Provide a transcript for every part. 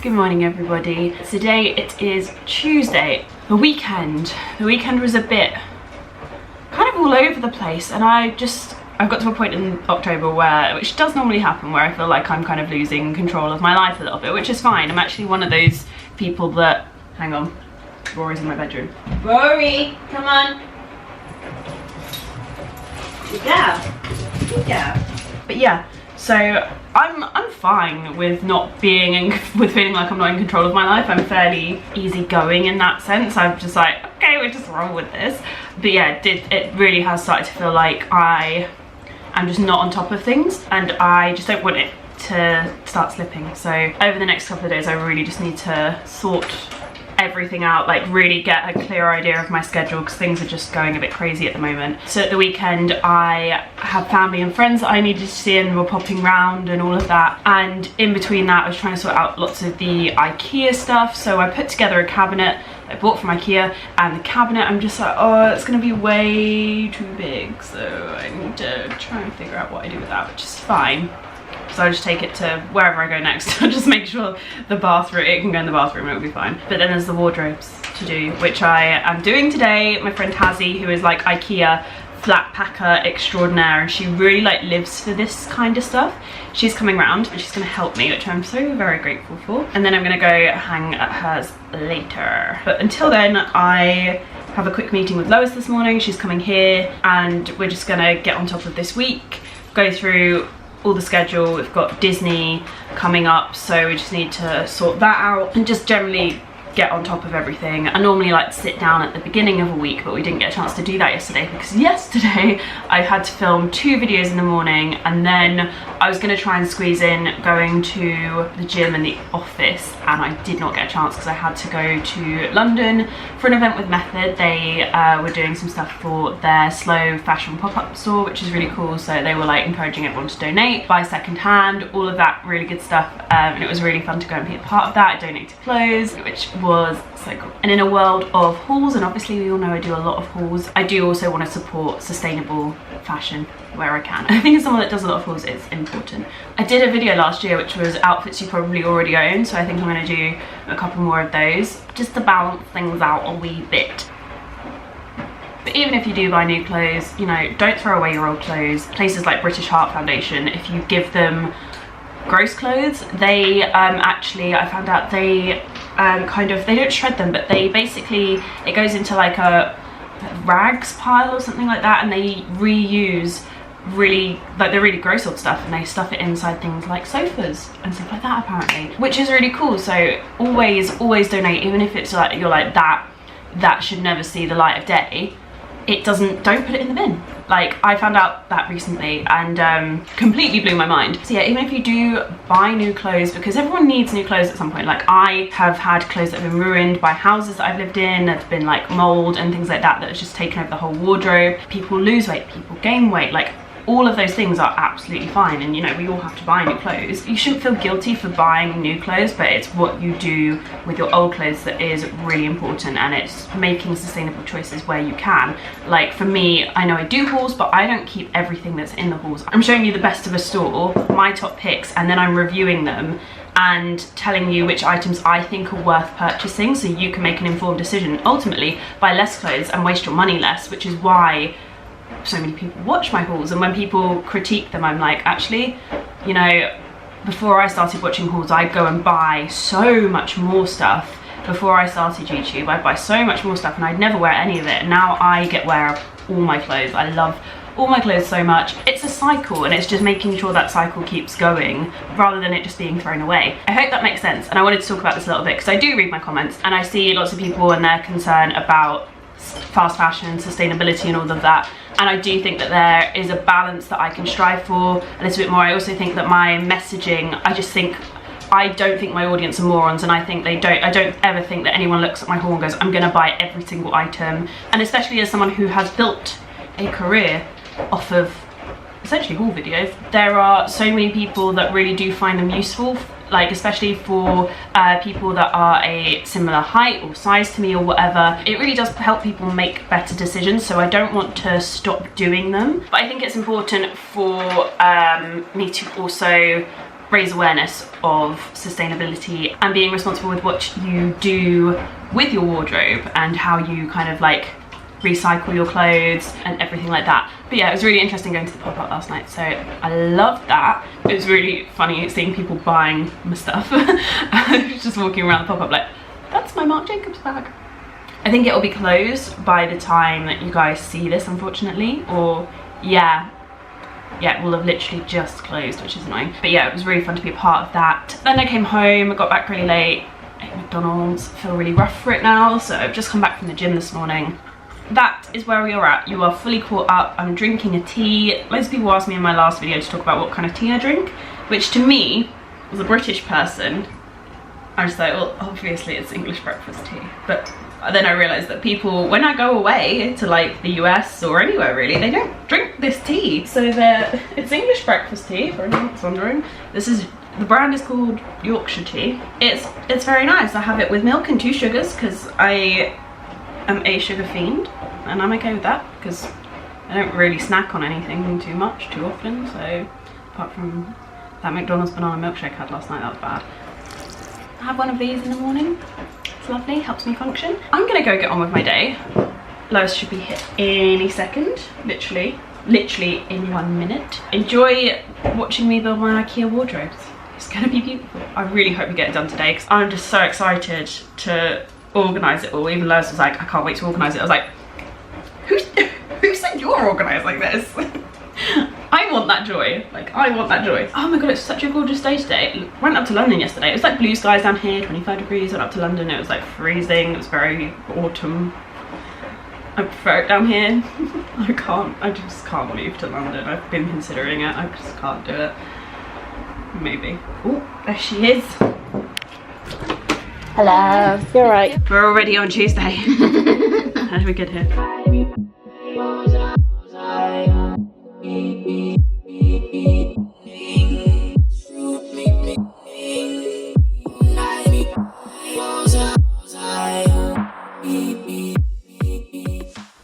Good morning everybody. Today it is Tuesday, the weekend. The weekend was a bit kind of all over the place, and I've got to a point in October which does normally happen, where I feel like I'm kind of losing control of my life a little bit, which is fine. I'm actually one of those people that, hang on, Rory's in my bedroom. Rory, come on. Yeah. But yeah, so I'm fine with not being with feeling like I'm not in control of my life. I'm fairly easygoing in that sense. I'm just like, okay, we'll just roll with this. But yeah, it really has started to feel like I am just not on top of things, and I just don't want it to start slipping. So over the next couple of days, I really just need to sort everything out, like really get a clear idea of my schedule, because things are just going a bit crazy at the moment. So at the weekend I have family and friends that I needed to see, and we're popping round and all of that, and in between that I was trying to sort out lots of the Ikea stuff. So I put together a cabinet I bought from Ikea, and the cabinet I'm just like, oh, it's gonna be way too big, so I need to try and figure out what I do with that, which is fine. So I'll just take it to wherever I go next. I'll just make sure it can go in the bathroom and it'll be fine. But then there's the wardrobes to do, which I am doing today. My friend Hazzy, who is like Ikea flat packer extraordinaire, and she really like lives for this kind of stuff. She's coming round and she's gonna help me, which I'm so very grateful for. And then I'm gonna go hang at hers later. But until then, I have a quick meeting with Lois this morning. She's coming here, and we're just gonna get on top of this week, go through all the schedule. We've got Disney coming up, so we just need to sort that out and just generally get on top of everything. I normally like to sit down at the beginning of a week, but we didn't get a chance to do that yesterday, because yesterday I had to film 2 videos in the morning, and then I was going to try and squeeze in going to the gym and the office, and I did not get a chance because I had to go to London for an event with Method. They were doing some stuff for their slow fashion pop-up store, which is really cool. So they were like encouraging everyone to donate, buy second hand, all of that really good stuff, and it was really fun to go and be a part of that. I donated clothes, which was so cool. And in a world of hauls, and obviously we all know I do a lot of hauls, I do also want to support sustainable fashion where I can. I think as someone that does a lot of hauls, it's important. I did a video last year which was outfits you probably already own, so I think I'm going to do a couple more of those just to balance things out a wee bit. But even if you do buy new clothes, you know, don't throw away your old clothes. Places like British Heart Foundation, if you give them gross clothes, they actually, I found out they they don't shred them, but they basically, it goes into like a rags pile or something like that, and they reuse really, like the really gross old stuff, and they stuff it inside things like sofas and stuff like that apparently, which is really cool. So always donate, even if it's like you're like that should never see the light of day. Don't put it in the bin. Like, I found out that recently, and completely blew my mind. So yeah, even if you do buy new clothes, because everyone needs new clothes at some point. Like, I have had clothes that have been ruined by houses that I've lived in, that's been like mold and things like that, that has just taken over the whole wardrobe. People lose weight, people gain weight, like all of those things are absolutely fine, and you know, we all have to buy new clothes. You shouldn't feel guilty for buying new clothes, but it's what you do with your old clothes that is really important, and it's making sustainable choices where you can. Like for me, I know I do hauls, but I don't keep everything that's in the hauls. I'm showing you the best of a store, my top picks, and then I'm reviewing them and telling you which items I think are worth purchasing, so you can make an informed decision. Ultimately, buy less clothes and waste your money less, which is why so many people watch my hauls. And when people critique them, I'm like, actually, you know, before I started watching hauls, I'd go and buy so much more stuff. Before I started YouTube, I'd buy so much more stuff, and I'd never wear any of it. And now I get wear all my clothes. I love all my clothes so much. It's a cycle, and it's just making sure that cycle keeps going rather than it just being thrown away. I hope that makes sense, and I wanted to talk about this a little bit because I do read my comments and I see lots of people and their concern about fast fashion, sustainability and all of that, and I do think that there is a balance that I can strive for a little bit more. I also think that my messaging, I just think I don't think my audience are morons, and I don't ever think that anyone looks at my haul and goes, I'm gonna buy every single item. And especially as someone who has built a career off of essentially haul videos, there are so many people that really do find them useful, like especially for people that are a similar height or size to me or whatever. It really does help people make better decisions, so I don't want to stop doing them. But I think it's important for me to also raise awareness of sustainability and being responsible with what you do with your wardrobe and how you kind of like recycle your clothes and everything like that. But yeah, it was really interesting going to the pop-up last night, so I loved that. It was really funny seeing people buying my stuff. I was just walking around the pop-up like, that's my Marc Jacobs bag. I think it will be closed by the time that you guys see this, unfortunately, or yeah, it will have literally just closed, which is annoying. But yeah, it was really fun to be a part of that. Then I came home, I got back really late, ate McDonald's, feel really rough for it now, so I've just come back from the gym this morning. That is where we are at. You are fully caught up. I'm drinking a tea. Loads of people asked me in my last video to talk about what kind of tea I drink, which to me, as a British person, I was like, well, obviously it's English breakfast tea. But then I realised that people, when I go away to like the US or anywhere really, they don't drink this tea. So it's English breakfast tea, for anyone that's wondering. The brand is called Yorkshire tea. It's very nice. I have it with milk and 2 sugars because I am a sugar fiend, and I'm okay with that because I don't really snack on anything too often, so apart from that McDonald's banana milkshake I had last night, that was bad. I have one of these in the morning. It's lovely, helps me function. I'm gonna go get on with my day. Lois should be here any second, literally in 1 minute. Enjoy watching me build my Ikea wardrobes. It's gonna be beautiful. I really hope we get it done today because I'm just so excited to organise it all. Even Lois was like, I can't wait to organise it. I was like, who said you're organising this? I want that joy. Like, I want that joy. Oh my god, it's such a gorgeous day today. Went up to London yesterday. It was like blue skies down here, 25 degrees. Went up to London, it was like freezing. It was very autumn. I prefer it down here. I just can't leave to London. I've been considering it. I just can't do it. Maybe. Oh, there she is. Hello, you're right. We're already on Tuesday. How did we get here?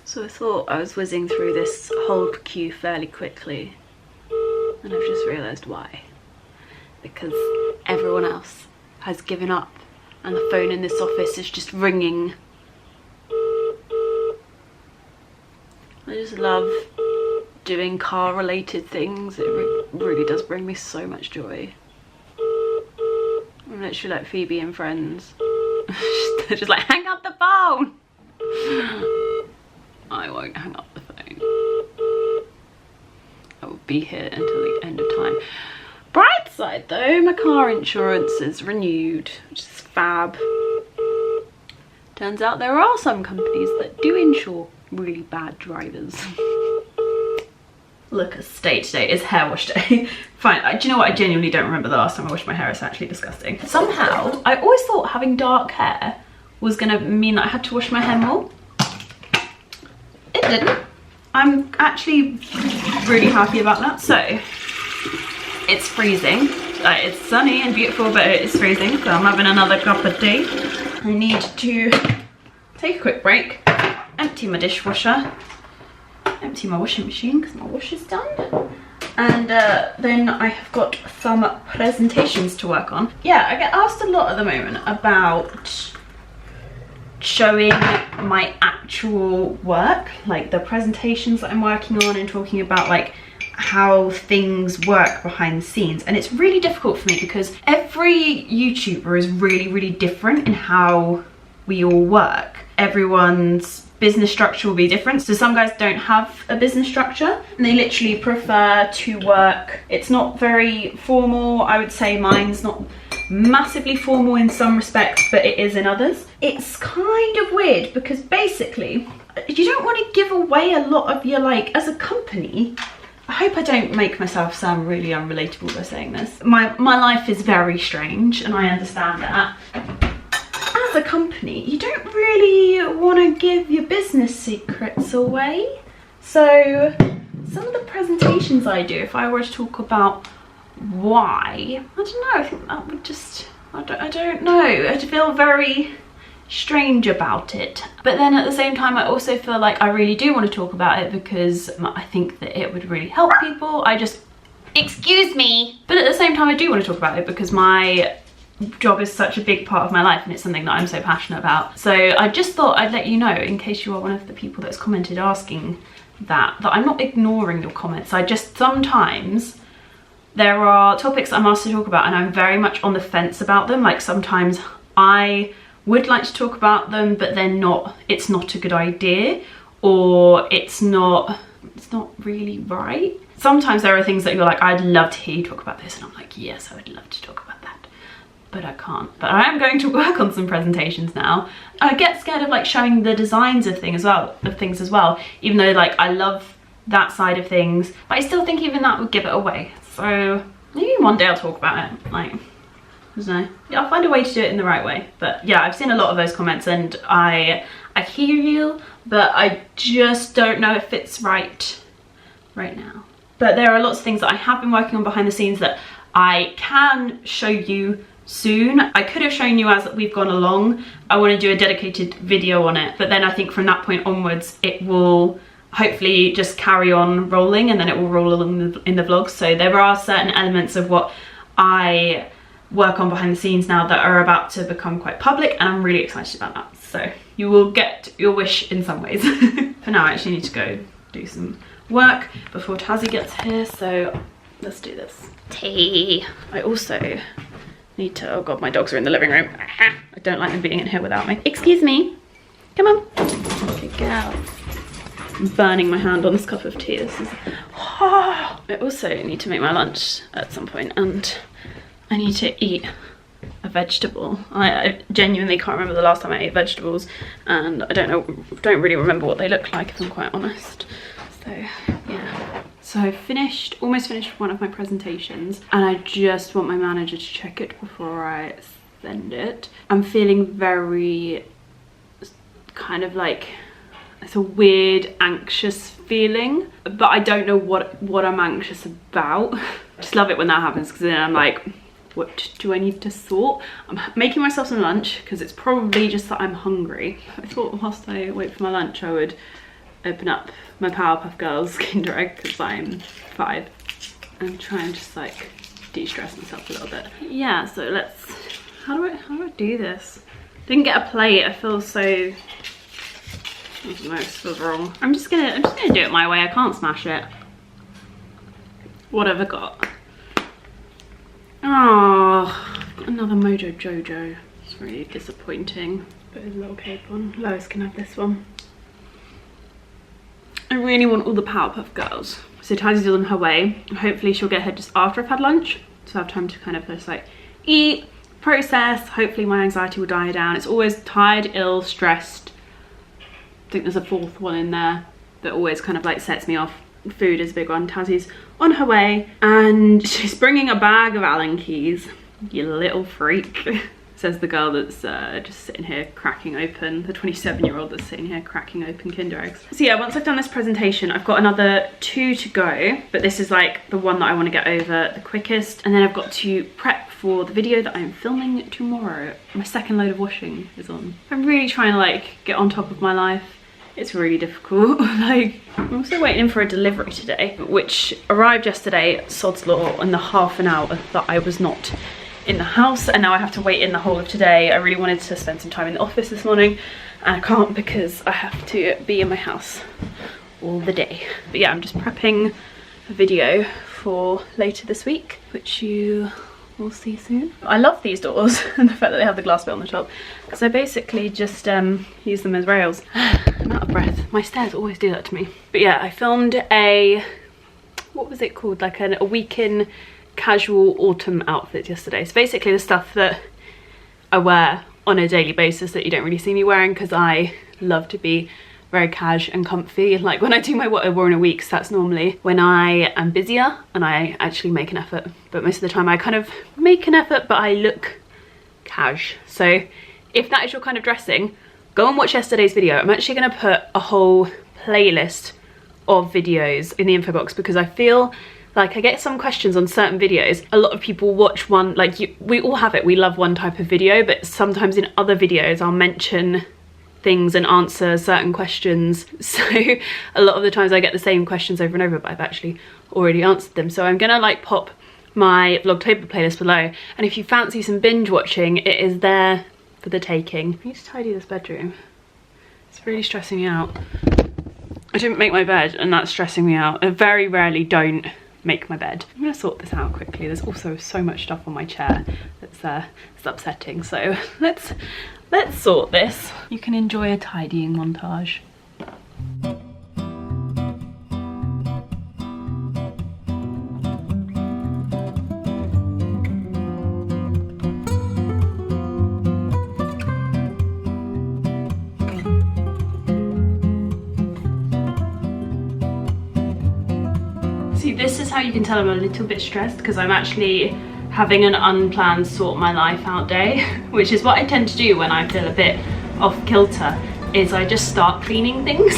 So I thought I was whizzing through this whole queue fairly quickly, and I've just realised why. Because everyone else has given up and the phone in this office is just ringing. I just love doing car related things. It really does bring me so much joy. I'm literally like Phoebe and Friends. They're just like, hang up the phone! I won't hang up the phone. I will be here until the end of time. Bright side though, my car insurance is renewed, which is fab. Turns out there are some companies that do insure really bad drivers. Look at state today, it's hair wash day. Fine, do you know what, I genuinely don't remember the last time I washed my hair. It's actually disgusting. Somehow, I always thought having dark hair was gonna mean that I had to wash my hair more. It didn't. I'm actually really happy about that. So, it's freezing. It's sunny and beautiful, but it is freezing, so I'm having another cup of tea. I need to take a quick break, empty my dishwasher, empty my washing machine because my wash is done, and then I have got some presentations to work on. Yeah, I get asked a lot at the moment about showing my actual work, like the presentations that I'm working on, and talking about like how things work behind the scenes. And it's really difficult for me because every YouTuber is really different in how we all work. Everyone's business structure will be different. So some guys don't have a business structure and they literally prefer to work. It's not very formal. I would say mine's not massively formal in some respects, but it is in others. It's kind of weird because basically you don't want to give away a lot of your, like, as a company, I hope I don't make myself sound really unrelatable by saying this. My life is very strange, and I understand that. As a company, you don't really want to give your business secrets away. So some of the presentations I do, if I were to talk about why, I don't know, I think that would just, I don't know, I'd feel very strange about it. But then at the same time, I also feel like I really do want to talk about it because I think that it would really help people. Excuse me. But at the same time, I do want to talk about it because my job is such a big part of my life and it's something that I'm so passionate about. So I just thought I'd let you know, in case you are one of the people that's commented asking that I'm not ignoring your comments. I just, sometimes there are topics I'm asked to talk about and I'm very much on the fence about them. Like sometimes I would like to talk about them, but they're not, it's not a good idea, or it's not really right. Sometimes there are things that you're like, I'd love to hear you talk about this, and I'm like, yes, I would love to talk about that, but I can't. But I am going to work on some presentations now. I get scared of like showing the designs of things as well, even though like I love that side of things, but I still think even that would give it away. So maybe one day I'll talk about it, like, no, I'll find a way to do it in the right way. But yeah, I've seen a lot of those comments and I hear you, but I just don't know if it's right now. But there are lots of things that I have been working on behind the scenes that I can show you soon. I could have shown you as we've gone along. I want to do a dedicated video on it, but then I think from that point onwards it will hopefully just carry on rolling, and then it will roll along in the vlogs. So there are certain elements of what I work on behind the scenes now that are about to become quite public, and I'm really excited about that. So you will get your wish in some ways. For now, I actually need to go do some work before Tazzy gets here, so let's do this. Tea. I also need to, oh god, my dogs are in the living room. I don't like them being in here without me. Excuse me. Come on. Good girl. I'm burning my hand on this cup of tea. This is, I also need to make my lunch at some point, and I need to eat a vegetable. I genuinely can't remember the last time I ate vegetables, and I don't really remember what they look like, if I'm quite honest. So yeah. So I almost finished one of my presentations, and I just want my manager to check it before I send it. I'm feeling very kind of like, it's a weird anxious feeling, but I don't know what I'm anxious about. I just love it when that happens, because then I'm like, what do I need to sort? I'm making myself some lunch because it's probably just that I'm hungry. I thought whilst I wait for my lunch I would open up my Powerpuff Girls Kinder Egg because I'm 5 and try and just like de-stress myself a little bit. Yeah, so let's, how do I do this? Didn't get a plate. I feel so, I don't know, this feels wrong. I'm just gonna do it my way. I can't smash it. What have I got? Oh, I've got another Mojo Jojo. It's really disappointing. Put his little cape on. Lois can have this one. I really want all the Powerpuff Girls. So Tazzy's on her way. Hopefully she'll get here just after I've had lunch, so I have time to kind of just like eat, process. Hopefully my anxiety will die down. It's always tired, ill, stressed. I think there's a 4th one in there that always kind of like sets me off. Food is a big one. Tazzy's on her way and she's bringing a bag of Allen keys. You little freak. Says the girl that's just sitting here cracking open, the 27-year-old that's sitting here cracking open Kinder Eggs. So yeah, once I've done this presentation, I've got another 2 to go, but this is like the one that I want to get over the quickest. And then I've got to prep for the video that I'm filming tomorrow. My 2nd load of washing is on. I'm really trying to like get on top of my life. It's really difficult. Like, I'm also waiting for a delivery today, which arrived yesterday, sod's law, in the half an hour that I was not in the house, and now I have to wait in the whole of today. I really wanted to spend some time in the office this morning, and I can't because I have to be in my house all the day. But yeah, I'm just prepping a video for later this week, which you will see soon. I love these doors and the fact that they have the glass bit on the top, because I basically just use them as rails. I'm out of breath. My stairs always do that to me. But yeah, I filmed a, what was it called, like a week-in casual autumn outfit yesterday. So basically the stuff that I wear on a daily basis that you don't really see me wearing, because I love to be very cash and comfy. Like when I do my what I wore in a week, so that's normally when I am busier and I actually make an effort. But most of the time I kind of make an effort, but I look cash. So if that is your kind of dressing, go and watch yesterday's video. I'm actually going to put a whole playlist of videos in the info box because I feel like I get some questions on certain videos. A lot of people watch one, like we all have it, we love one type of video, but sometimes in other videos I'll mention things and answer certain questions. So a lot of the times I get the same questions over and over, but I've actually already answered them. So I'm gonna like pop my Vlogtober playlist below, and if you fancy some binge watching, it is there for the taking. I need to tidy this bedroom. It's really stressing me out. I didn't make my bed and that's stressing me out. I very rarely don't make my bed. I'm gonna sort this out quickly. There's also so much stuff on my chair that's it's upsetting. So let's sort this. You can enjoy a tidying montage. See, this is how you can tell I'm a little bit stressed, because I'm actually having an unplanned sort my life out day, which is what I tend to do when I feel a bit off kilter, is I just start cleaning things.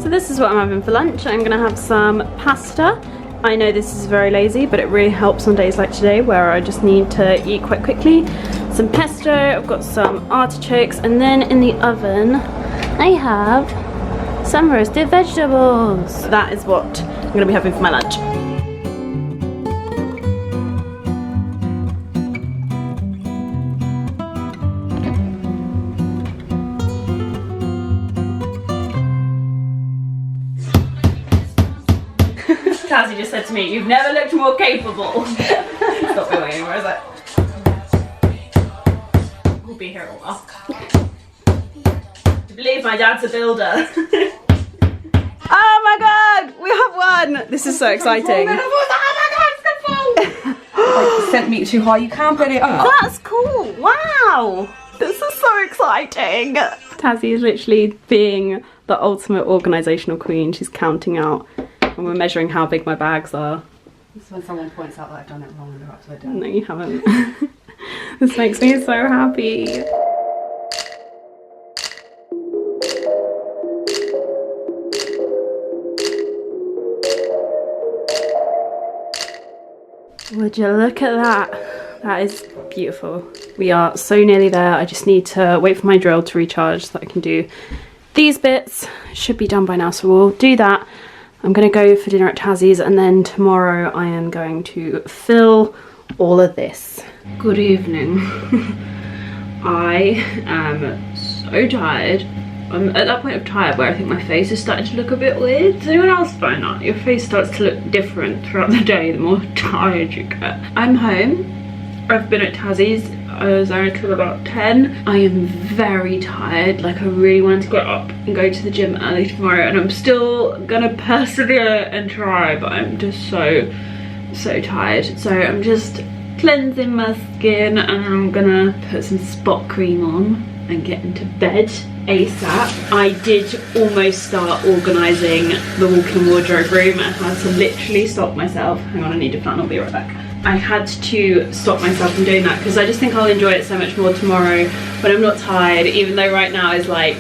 So this is what I'm having for lunch. I'm gonna have some pasta. I know this is very lazy, but it really helps on days like today where I just need to eat quite quickly. Some pesto, I've got some artichokes, and then in the oven I have some roasted vegetables. That is what I'm gonna be having for my lunch. Suzie just said to me, "You've never looked more capable." It's not going anywhere, is it? We'll be here a while. I believe my dad's a builder. Oh my god, we have one! This is so exciting. Centimetre too high, you can't put it up. That's cool, wow! This is so exciting. Tazzy is literally being the ultimate organisational queen. She's counting out and we're measuring how big my bags are. This is when someone points out that I've done it wrong and they're upside down. No, you haven't. This makes me so happy. Would you look at that? That is beautiful. We are so nearly there. I just need to wait for my drill to recharge so that I can do these bits. Should be done by now, so we'll do that. I'm gonna go for dinner at Tazzy's, and then tomorrow I am going to fill all of this. Good evening. I am so tired. I'm at that point of tired where I think my face is starting to look a bit weird. Does anyone else find that? Your face starts to look different throughout the day the more tired you get. I'm home. I've been at Tazzy's. I was there until about 10. I am very tired. Like, I really wanted to get up and go to the gym early tomorrow, and I'm still gonna persevere and try, but I'm just so tired. So I'm just cleansing my skin, and I'm gonna put some spot cream on and get into bed ASAP. I did almost start organising the walk-in wardrobe room. I had to literally stop myself. Hang on, I need a fan, I'll be right back. I had to stop myself from doing that because I just think I'll enjoy it so much more tomorrow when I'm not tired, even though right now is like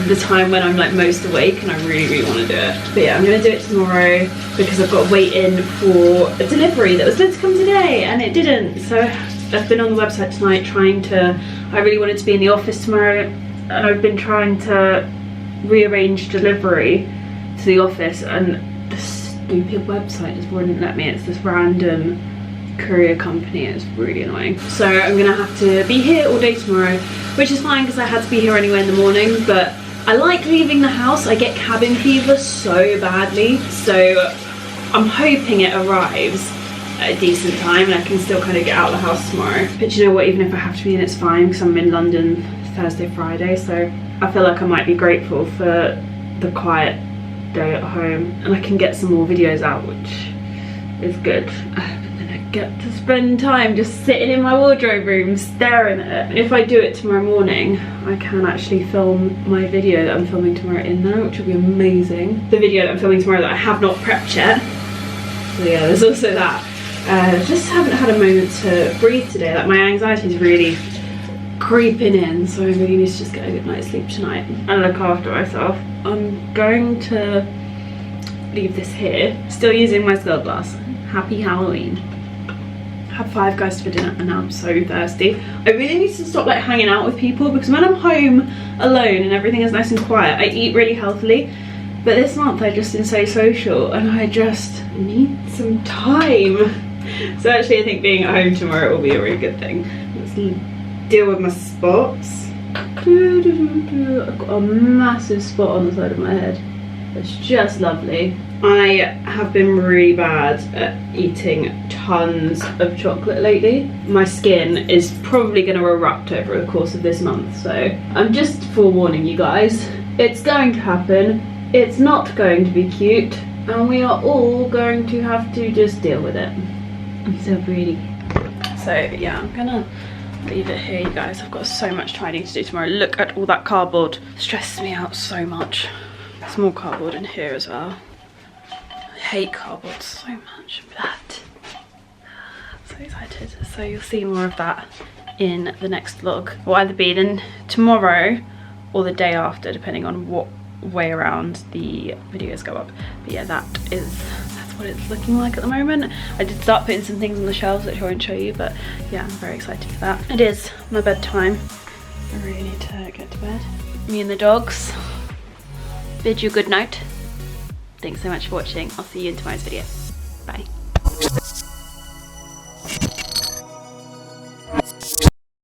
the time when I'm like most awake and I really want to do it. But yeah, I'm gonna do it tomorrow because I've got to wait in for a delivery that was meant to come today and it didn't. So I've been on the website tonight trying to, I really wanted to be in the office tomorrow, and I've been trying to rearrange delivery to the office, and the stupid website just wouldn't let me. It's this random courier company. It's really annoying. So I'm gonna have to be here all day tomorrow, which is fine because I had to be here anyway in the morning, but I like leaving the house. I get cabin fever so badly, so I'm hoping it arrives at a decent time and I can still kind of get out of the house tomorrow. But you know what, even if I have to be in, it's fine because I'm in London Thursday, Friday, so I feel like I might be grateful for the quiet day at home and I can get some more videos out, which is good. But then get to spend time just sitting in my wardrobe room staring at it. If I do it tomorrow morning, I can actually film my video that I'm filming tomorrow in there, which will be amazing. The video that I'm filming tomorrow that I have not prepped yet. So yeah, there's also that. Just haven't had a moment to breathe today. Like, my anxiety is really creeping in, so I really need to just get a good night's sleep tonight and look after myself. I'm going to leave this here, still using my skull glass. Happy Halloween. Had Five Guys for dinner and now I'm so thirsty. I really need to stop like hanging out with people, because when I'm home alone and everything is nice and quiet, I eat really healthily. But this month I've just been so social and I just need some time. So actually I think being at home tomorrow will be a really good thing. Let's deal with my spots. I've got a massive spot on the side of my head. It's just lovely. I have been really bad at eating tons of chocolate lately. My skin is probably going to erupt over the course of this month, so I'm just forewarning you guys. It's going to happen. It's not going to be cute, and we are all going to have to just deal with it. I'm so pretty. So yeah, I'm gonna leave it here, you guys. I've got so much tidying to do tomorrow. Look at all that cardboard. It stresses me out so much. There's more cardboard in here as well. I hate cardboard so much, but so excited. So you'll see more of that in the next vlog. Will either be then tomorrow or the day after, depending on what way around the videos go up. But yeah, that's what it's looking like at the moment. I did start putting some things on the shelves which I won't show you, but yeah, I'm very excited for that. It is my bedtime. I really need to get to bed. Me and the dogs bid you good night. Thanks so much for watching. I'll see you in tomorrow's video. Bye.